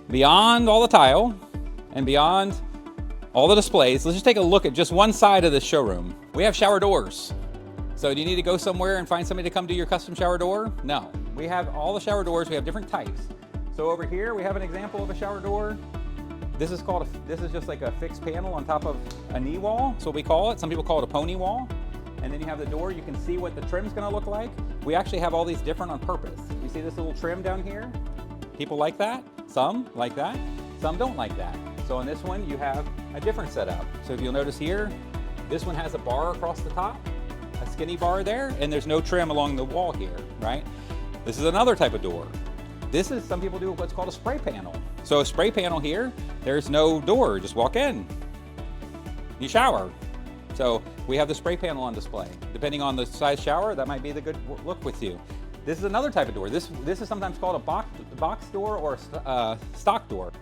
beyond all the tile and beyond all the displays, let's just take a look at just one side of the showroom. We have shower doors. So do you need to go somewhere and find somebody to come do your custom shower door? No. We have all the shower doors. We have different types. So over here, we have an example of a shower door. This is just like a fixed panel on top of a knee wall. That's what we call it. Some people call it a pony wall. And then you have the door. You can see what the trim's gonna look like. We actually have all these different on purpose. You see this little trim down here? People like that. Some like that. Some don't like that. So on this one, you have a different setup. So if you'll notice here, this one has a bar across the top, a skinny bar there, and there's no trim along the wall here, right? This is another type of door. This is, some people do what's called a spray panel. So a spray panel here, there's no door, just walk in. You shower. So we have the spray panel on display. Depending on the size shower, that might be the good look with you. This is another type of door. This is sometimes called a box door or a stock door.